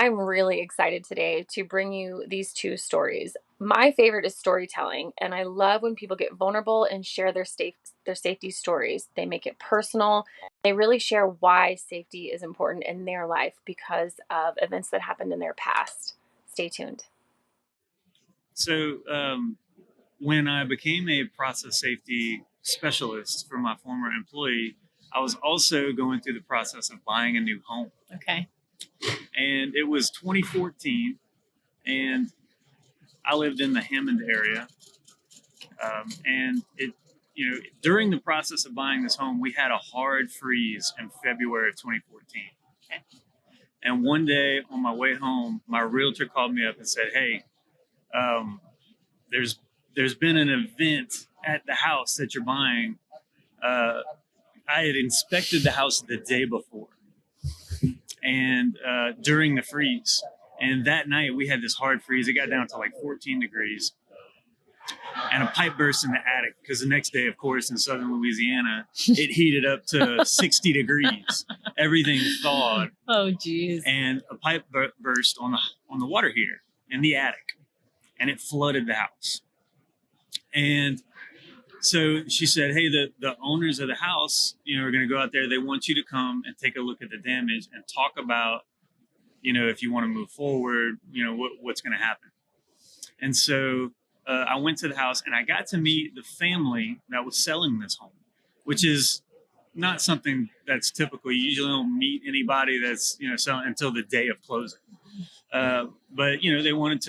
I'm really excited today to bring you these two stories. My favorite is storytelling, and I love when people get vulnerable and share their safety stories. They make it personal. They really share why safety is important in their life because of events that happened in their past. Stay tuned. So when I became a process safety specialist for my former employee, I was also going through the process of buying a new home. Okay. And it was 2014, and I lived in the Hammond area. And during the process of buying this home, we had a hard freeze in February of 2014. Okay. And one day on my way home, my realtor called me up and said, "Hey, um, there's there's been an event at the house that you're buying. I had inspected the house the day before, and during the freeze, and that night we had this hard freeze. It got down to like 14 degrees, and a pipe burst in the attic because the next day, of course, in southern Louisiana, it heated up to 60 degrees. Everything thawed. Oh, geez. And a pipe burst on the water heater in the attic, and it flooded the house. And so she said, "Hey, the owners of the house, are going to go out there. They want you to come and take a look at the damage and talk about, if you want to move forward, what's going to happen." And so I went to the house and I got to meet the family that was selling this home, which is not something that's typical. You usually don't meet anybody that's, selling until the day of closing. But they wanted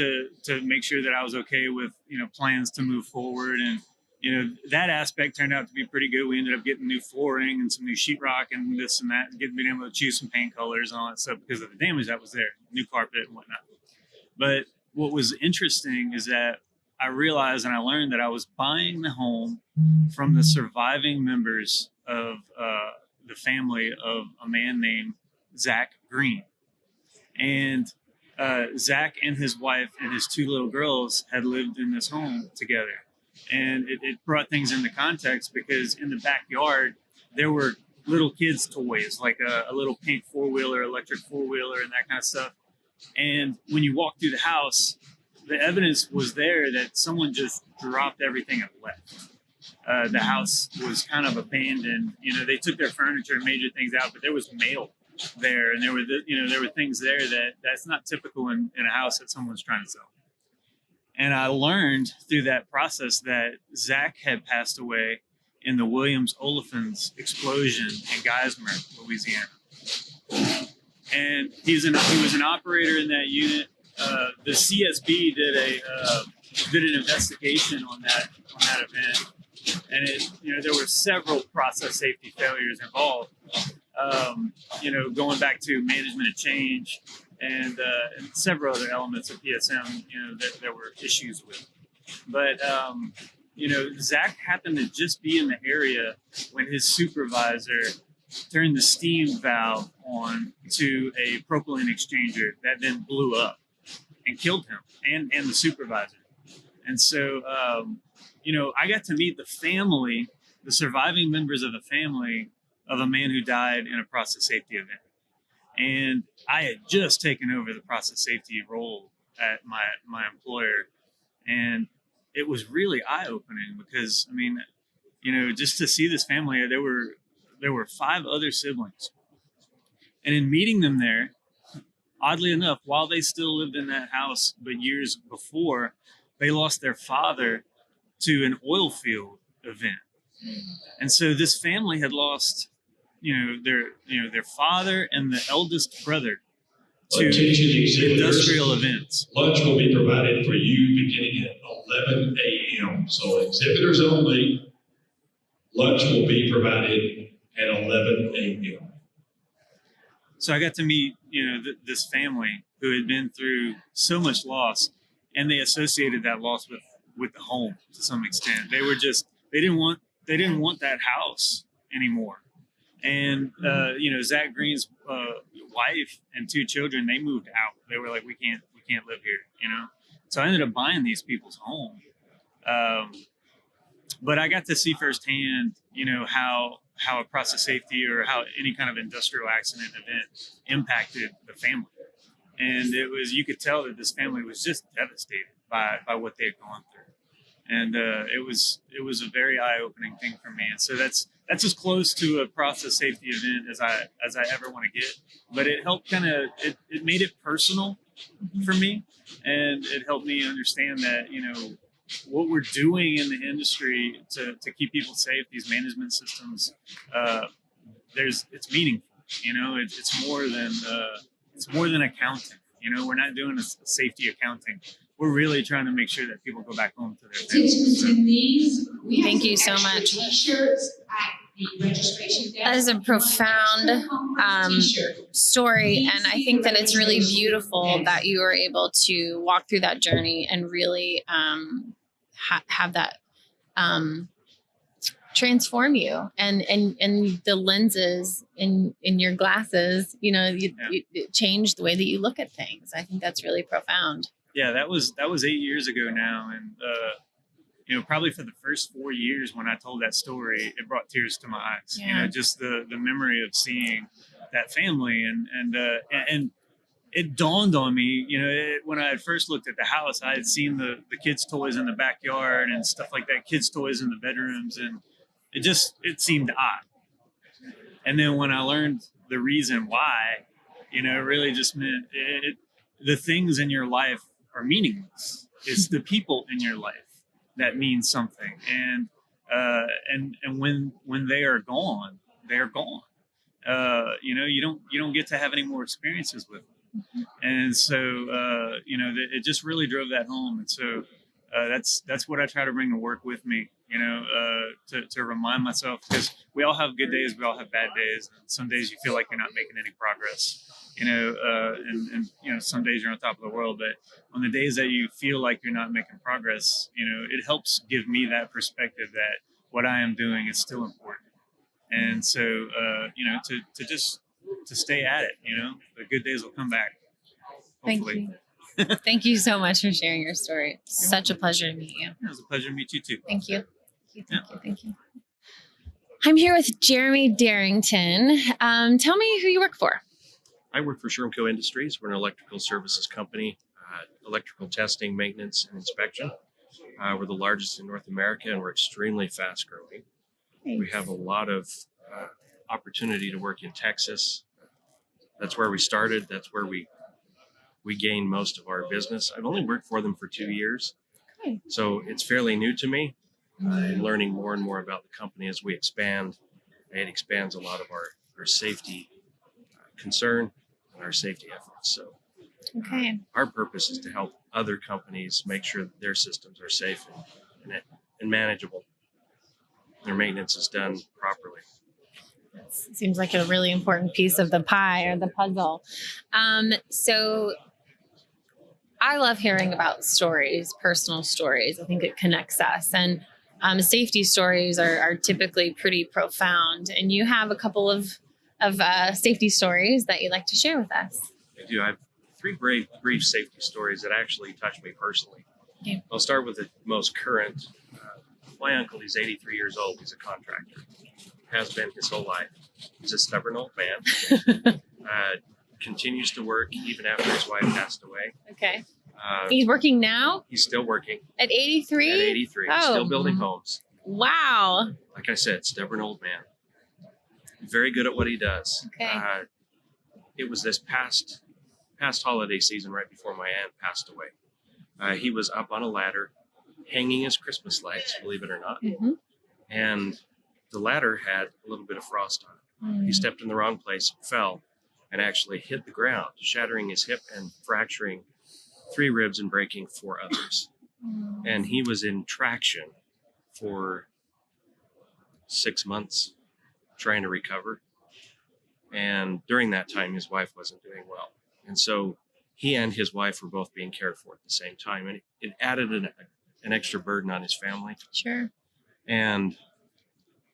to make sure that I was okay with, plans to move forward. And, that aspect turned out to be pretty good. We ended up getting new flooring and some new sheetrock and this and that, and being able to choose some paint colors and all that stuff because of the damage that was there, new carpet and whatnot. But what was interesting is that I realized and I learned that I was buying the home from the surviving members of the family of a man named Zach Green. And Zach and his wife and his two little girls had lived in this home together. And it brought things into context because in the backyard, there were little kids' toys, like a little pink four-wheeler, electric four-wheeler, and that kind of stuff. And when you walk through the house, the evidence was there that someone just dropped everything and left. The house was kind of abandoned. They took their furniture and major things out, but there was mail there, and there were things there that's not typical in a house that someone's trying to sell. And I learned through that process that Zach had passed away in the Williams Olefins explosion in Geismar, Louisiana. And he was an operator in that unit. The CSB did an investigation on that event, and there were several process safety failures involved. Going back to management of change and several other elements of PSM, that there were issues with. But Zach happened to just be in the area when his supervisor turned the steam valve on to a propylene exchanger that then blew up and killed him and the supervisor. And so, I got to meet the family, the surviving members of the family of a man who died in a process safety event. And I had just taken over the process safety role at my employer. And it was really eye-opening because, just to see this family, there were 5 other siblings. And in meeting them there, oddly enough, while they still lived in that house, but years before, they lost their father to an oil field event. And so this family had lost, their father and the eldest brother to industrial events. Lunch will be provided for you beginning at 11 a.m. So exhibitors only, lunch will be provided at 11 a.m. So I got to meet, this family who had been through so much loss, and they associated that loss with the home to some extent. They didn't want that house anymore. And Zach Green's wife and 2 children, they moved out. They were like, we can't live here, So I ended up buying these people's home. But I got to see firsthand, how a process safety or how any kind of industrial accident event impacted the family. And you could tell that this family was just devastated by what they had gone through. And it was a very eye-opening thing for me. And so that's as close to a process safety event as I ever want to get. But it helped it made it personal for me, and it helped me understand that what we're doing in the industry to keep people safe, these management systems, it's meaningful. It's more than accounting. We're not doing a safety accounting. We're really trying to make sure that people go back home to their families. Thank you so much. That is a profound story, and I think that it's really beautiful that you were able to walk through that journey and really have that transform you, and the lenses in your glasses, it changed the way that you look at things. I think that's really profound. Yeah, that was 8 years ago now, and probably for the first 4 years when I told that story, it brought tears to my eyes. Yeah. Just the memory of seeing that family, and it dawned on me, when I had first looked at the house, I had seen the kids' toys in the backyard and stuff like that, kids' toys in the bedrooms, and it seemed odd. And then when I learned the reason why, it really just meant the things in your life are meaningless. It's the people in your life that mean something, and when they are gone, they're gone. You don't get to have any more experiences with them, and so it just really drove that home. And so that's what I try to bring to work with me, to remind myself, because we all have good days, we all have bad days, and some days you feel like you're not making any progress. And some days you're on top of the world, but on the days that you feel like you're not making progress, it helps give me that perspective that what I am doing is still important. And so, to stay at it, the good days will come back. Hopefully. Thank you. Thank you so much for sharing your story. Such a pleasure to meet you. It was a pleasure to meet you too. Thank you. Thank you. I'm here with Jeremy Darrington. Tell me who you work for. I work for Shermco Industries. We're an electrical services company, electrical testing, maintenance, and inspection. We're the largest in North America, and we're extremely fast growing. Thanks. We have a lot of opportunity to work in Texas. That's where we started. That's where we gained most of our business. I've only worked for them for 2 years, Okay. so it's fairly new to me. I'm learning more and more about the company as we expand. It expands a lot of our safety concern and our safety efforts. So Okay. our purpose is to help other companies make sure that their systems are safe and manageable. Their maintenance is done properly. Seems like a really important piece of the pie or the puzzle. So I love hearing about stories, personal stories. I think it connects us. And safety stories are typically pretty profound. And you have a couple of safety stories that you'd like to share with us. I do. I have 3 brief safety stories that actually touch me personally. Okay. I'll start with the most current. My uncle, he's 83 years old. He's a contractor. Has been his whole life. He's a stubborn old man. Continues to work even after his wife passed away. Okay. He's working now? He's still working. At 83? At 83. Oh. Still building homes. Wow. Like I said, stubborn old man. Very good at what he does. Okay. It was this past holiday season right before my aunt passed away. He was up on a ladder hanging his Christmas lights, believe it or not. Mm-hmm. And the ladder had a little bit of frost on it. He stepped in the wrong place, fell, and actually hit the ground, shattering his hip and fracturing 3 ribs and breaking 4 others. And he was in traction for 6 months trying to recover. And during that time, his wife wasn't doing well. And so he and his wife were both being cared for at the same time. And it added an extra burden on his family. Sure. And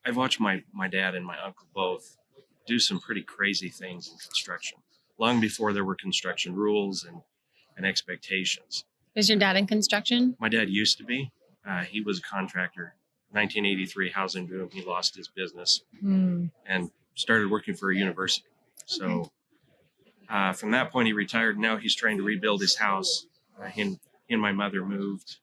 I've watched my dad and my uncle both do some pretty crazy things in construction, long before there were construction rules and expectations. Is your dad in construction? My dad used to be. He was a contractor. 1983 housing boom. He lost his business and started working for a university. So From that point, he retired. Now he's trying to rebuild his house. He and my mother moved,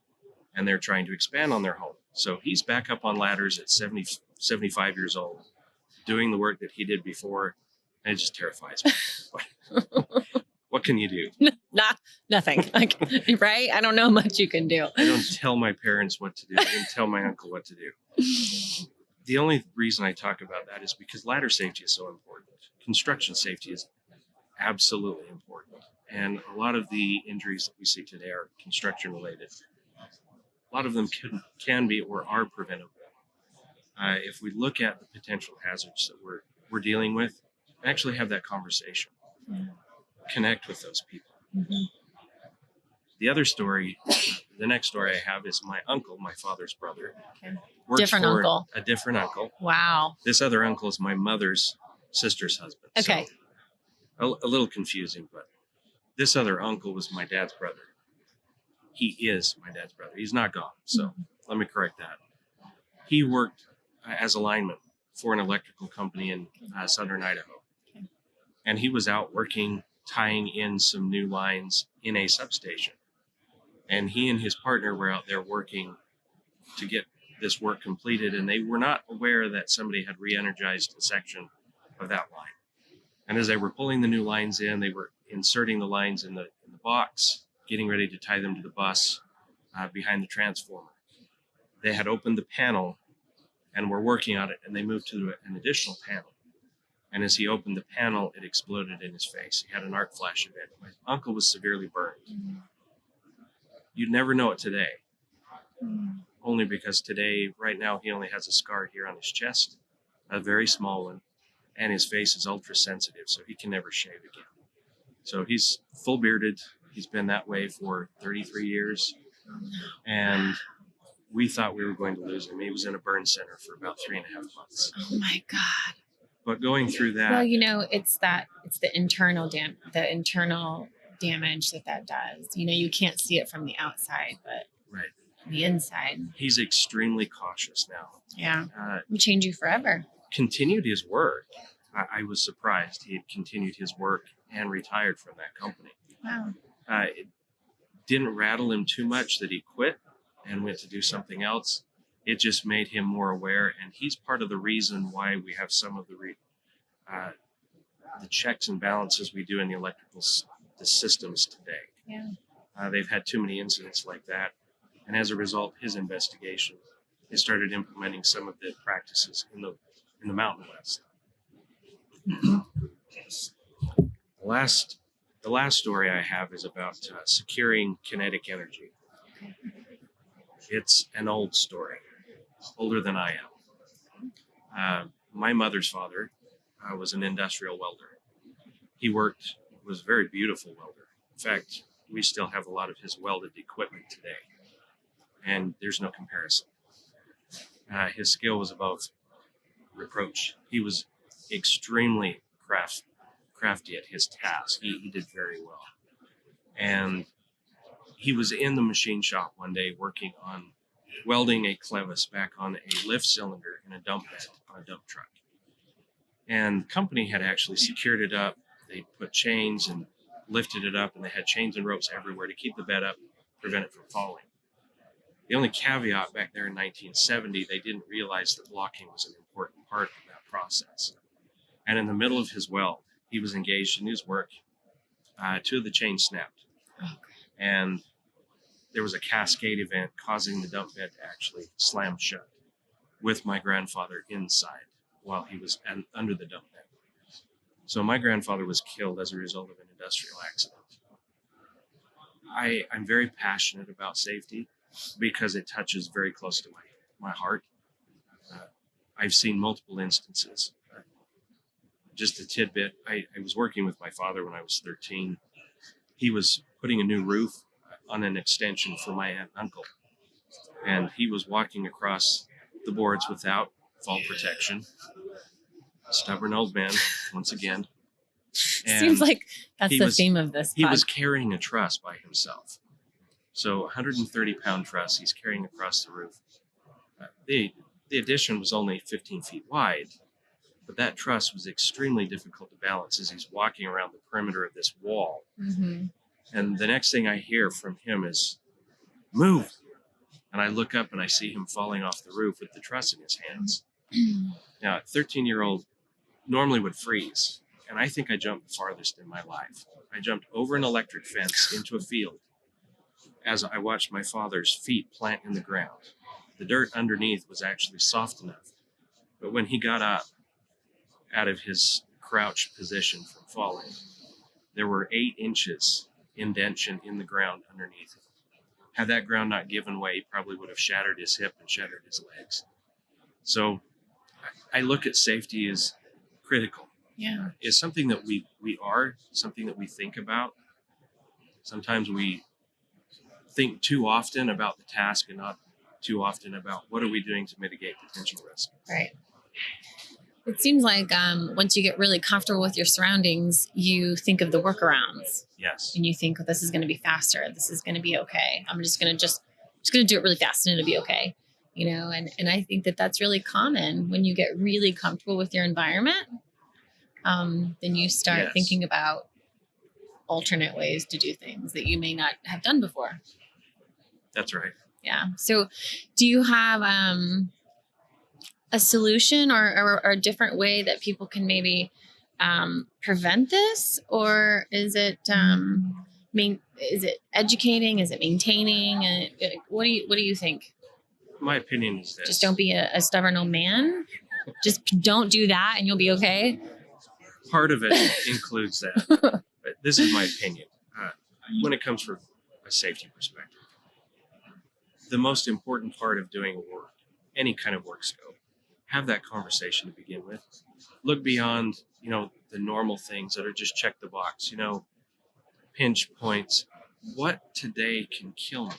and they're trying to expand on their home. So he's back up on ladders at 70, 75 years old, doing the work that he did before, and it just terrifies me. What can you do? Nothing. Like, right? I don't know much you can do. I don't tell my parents what to do. I don't tell my uncle what to do. The only reason I talk about that is because ladder safety is so important. Construction safety is absolutely important. And a lot of the injuries that we see today are construction related. A lot of them can be or are preventable. If we look at the potential hazards that we're dealing with, actually have that conversation. Yeah. Connect with those people. Mm-hmm. The other story, the next story I have is my uncle, my father's brother. Okay. Works Different for uncle. A different uncle. Wow. This other uncle is my mother's sister's husband. Okay. So a little confusing, but this other uncle was my dad's brother. He is my dad's brother. He's not gone. So let me correct that. He worked as a lineman for an electrical company in southern Idaho. Okay. And he was out working, tying in some new lines in a substation. And he and his partner were out there working to get this work completed, and they were not aware that somebody had re-energized a section of that line. And as they were pulling the new lines in, they were inserting the lines in the box, getting ready to tie them to the bus behind the transformer. They had opened the panel and were working on it, and they moved to an additional panel. And as he opened the panel, it exploded in his face. He had an arc flash event. My uncle was severely burned. Mm-hmm. You'd never know it today, Mm-hmm. only because today, right now, he only has a scar here on his chest, a very small one, and his face is ultra sensitive, so he can never shave again. So he's full bearded. He's been that way for 33 years. And we thought we were going to lose him. He was in a burn center for about 3.5 months. Oh my God. But going through that, Well, it's the internal damage that does. You can't see it from the outside, but right, the inside. He's extremely cautious now. Yeah. It will change you forever. Continued his work. I was surprised he had continued his work and retired from that company. Wow. It didn't rattle him too much that he quit and went to do something else. It just made him more aware, and he's part of the reason why we have some of the checks and balances we do in the systems today. Yeah. They've had too many incidents like that, and as a result, his investigation, they started implementing some of the practices in the Mountain West. The last story I have is about securing kinetic energy. It's an old story, older than I am. My mother's father was an industrial welder. He was a very beautiful welder. In fact, we still have a lot of his welded equipment today, and there's no comparison. His skill was above reproach. He was extremely crafty at his task. He did very well. And he was in the machine shop one day working on welding a clevis back on a lift cylinder in a dump bed on a dump truck. And the company had actually secured it up. They put chains and lifted it up, and they had chains and ropes everywhere to keep the bed up, prevent it from falling. The only caveat back there in 1970, they didn't realize that blocking was an important part of that process. And in the middle of his weld, he was engaged in his work. Two of the chains snapped. And there was a cascade event causing the dump bed to actually slam shut with my grandfather inside while he was under the dump bed. So my grandfather was killed as a result of an industrial accident. I'm very passionate about safety because it touches very close to my heart. I've seen multiple instances. Just a tidbit, I was working with my father when I was 13. He was putting a new roof on an extension for my aunt and uncle. And he was walking across the boards without fall protection. Stubborn old man, once again. And seems like that's the theme of this. He was carrying a truss by himself. So 130-pound truss he's carrying across the roof. The addition was only 15 feet wide, But that truss was extremely difficult to balance as he's walking around the perimeter of this wall. Mm-hmm. And the next thing I hear from him is, "Move." And I look up and I see him falling off the roof with the truss in his hands. Now, a 13-year-old normally would freeze. And I think I jumped the farthest in my life. I jumped over an electric fence into a field as I watched my father's feet plant in the ground. The dirt underneath was actually soft enough. But when he got up out of his crouched position from falling, there were 8 inches indentation in the ground underneath him. Had that ground not given way, he probably would have shattered his hip and shattered his legs. So I look at safety as critical. Yeah. It's something that we are, something that we think about. Sometimes we think too often about the task and not too often about what are we doing to mitigate potential risk. Right. It seems like once you get really comfortable with your surroundings, you think of the workarounds. Yes. And you think, oh, this is going to be faster. This is going to be okay. I'm just going to do it really fast and it'll be okay. You know, and I think that that's really common when you get really comfortable with your environment. Then you start thinking about alternate ways to do things that you may not have done before. That's right. Yeah. So do you have a solution or a different way that people can maybe prevent this? Or is it is it educating? Is it maintaining? What do you think? My opinion is this. Just don't be a stubborn old man. Just don't do that and you'll be okay. Part of it includes that. But this is my opinion. When it comes from a safety perspective, the most important part of doing work, any kind of work scope, have that conversation to begin with. Look beyond, the normal things that are just check the box, pinch points. What today can kill me?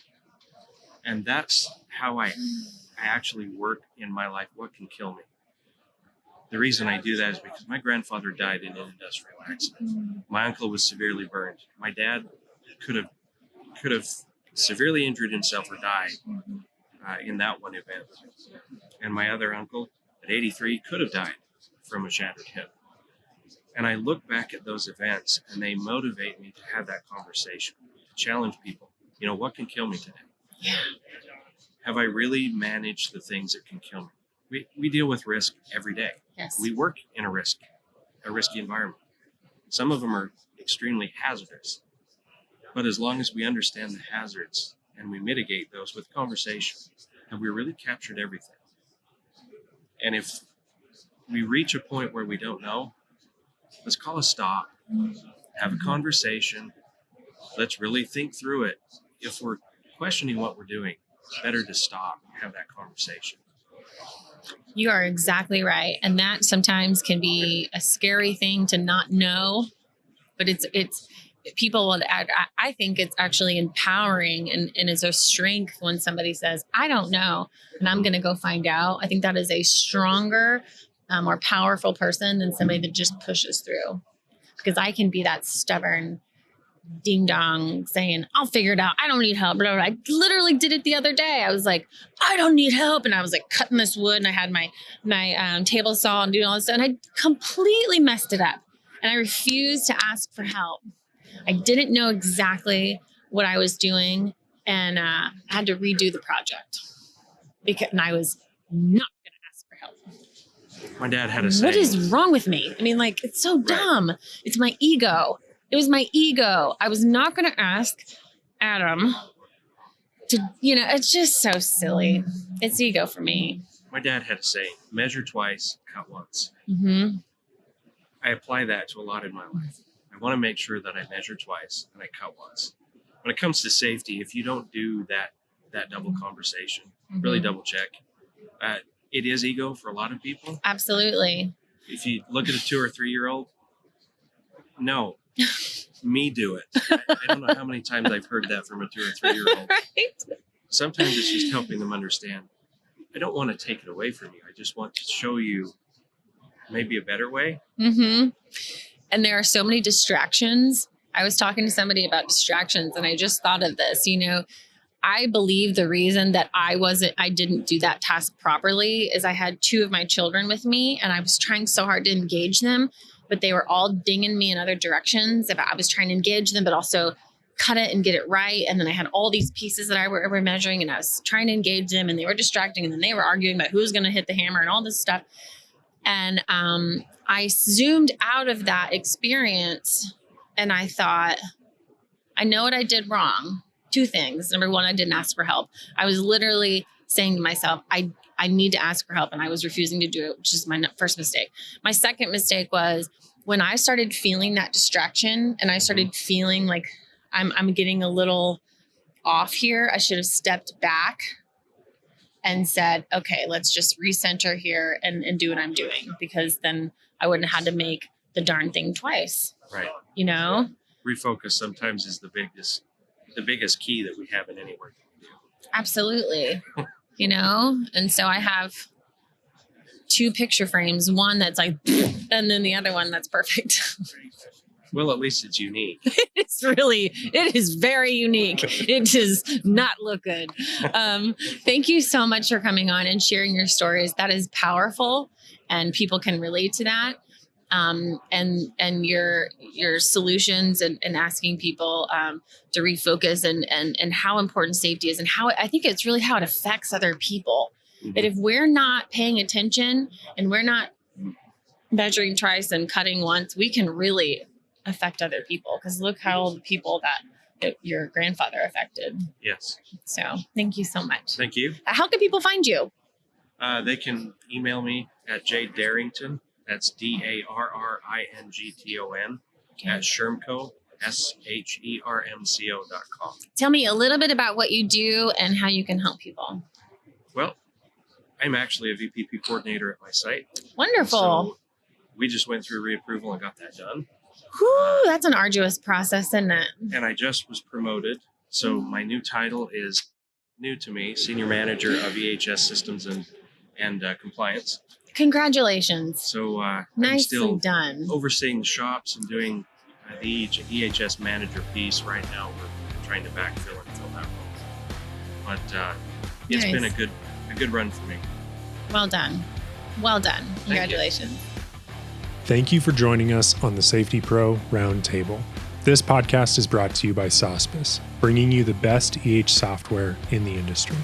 And that's how I actually work in my life. What can kill me? The reason I do that is because my grandfather died in an industrial accident. My uncle was severely burned. My dad could have severely injured himself or died in that one event. And my other uncle, at 83, could have died from a shattered hip. And I look back at those events and they motivate me to have that conversation, to challenge people. What can kill me today? Yeah. Have I really managed the things that can kill me? We deal with risk every day. Yes. We work in a risky environment. Some of them are extremely hazardous. But as long as we understand the hazards and we mitigate those with conversation, have we really captured everything? And if we reach a point where we don't know, let's call a stop, have a conversation. Let's really think through it. If we're questioning what we're doing, it's better to stop and have that conversation. You are exactly right. And that sometimes can be a scary thing to not know, but it's people will, I think it's actually empowering and is a strength when somebody says, I don't know, and I'm going to go find out. I think that is a stronger, more powerful person than somebody that just pushes through, because I can be that stubborn ding dong saying, I'll figure it out. I don't need help. Blah, blah, blah. I literally did it the other day. I was like, I don't need help. And I was like cutting this wood and I had my table saw and doing all this stuff. And I completely messed it up. And I refused to ask for help. I didn't know exactly what I was doing. And I had to redo the project and I was not going to ask for help. My dad had a saying. What is wrong with me? I mean, like, it's so dumb. Right. It's my ego. It was my ego. I was not going to ask Adam to, it's just so silly. It's ego for me. My dad had a saying, measure twice, cut once. Mm-hmm. I apply that to a lot in my life. I want to make sure that I measure twice and I cut once. When it comes to safety, if you don't do that double conversation, really double check, it is ego for a lot of people. Absolutely. If you look at a 2 or 3 year old, no. Me do it. I don't know how many times I've heard that from a 2 or 3 year old. Right. Sometimes it's just helping them understand. I don't want to take it away from you. I just want to show you maybe a better way. Mm-hmm. And there are so many distractions. I was talking to somebody about distractions and I just thought of this, I believe the reason that I didn't do that task properly is I had 2 of my children with me and I was trying so hard to engage them, but they were all dinging me in other directions. If I was trying to engage them, but also cut it and get it right. And then I had all these pieces that I were measuring and I was trying to engage them and they were distracting. And then they were arguing about who's going to hit the hammer and all this stuff. And I zoomed out of that experience and I thought, I know what I did wrong. 2 things. Number 1, I didn't ask for help. I was literally saying to myself, I need to ask for help. And I was refusing to do it, which is my first mistake. My second mistake was when I started feeling that distraction and I started feeling like I'm getting a little off here. I should have stepped back and said, okay, let's just recenter here and do what I'm doing, because then I wouldn't have had to make the darn thing twice. Right. You know? Refocus sometimes is the biggest key that we have in any work. Absolutely. You know? And so I have 2 picture frames, one that's like, and then the other one that's perfect. Well, at least it's unique. It is very unique. It does not look good. Thank you so much for coming on and sharing your stories. That is powerful and people can relate to that. And your solutions and asking people to refocus and how important safety is and how I think it's really how it affects other people. Mm-hmm. That if we're not paying attention and we're not measuring twice and cutting once, we can really affect other people, because look how the people that your grandfather affected. Yes. So thank you so much. Thank you. How can people find you? They can email me at jdarrington. That's DARRINGTON at Shermco, SHERMCO.com. Tell me a little bit about what you do and how you can help people. Well, I'm actually a VPP coordinator at my site. Wonderful. So we just went through reapproval and got that done. Whew, that's an arduous process, isn't it? And I just was promoted. So my new title is new to me, Senior Manager of EHS Systems and Compliance. Congratulations. So I'm Nicely still done. overseeing the shops and doing the EHS manager piece right now. We're trying to backfill and fill that role. But it's Nice. been a good run for me. Well done. Well done. Congratulations. Thank you for joining us on the Safety Pro Roundtable. This podcast is brought to you by Sospes, bringing you the best software in the industry.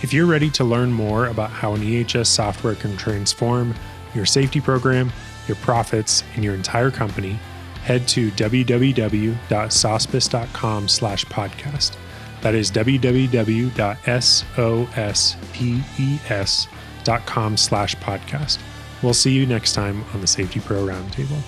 If you're ready to learn more about how an EHS software can transform your safety program, your profits, and your entire company, head to www.sospes.com/podcast. That is www.sospes.com/podcast. We'll see you next time on the Safety Pro Roundtable.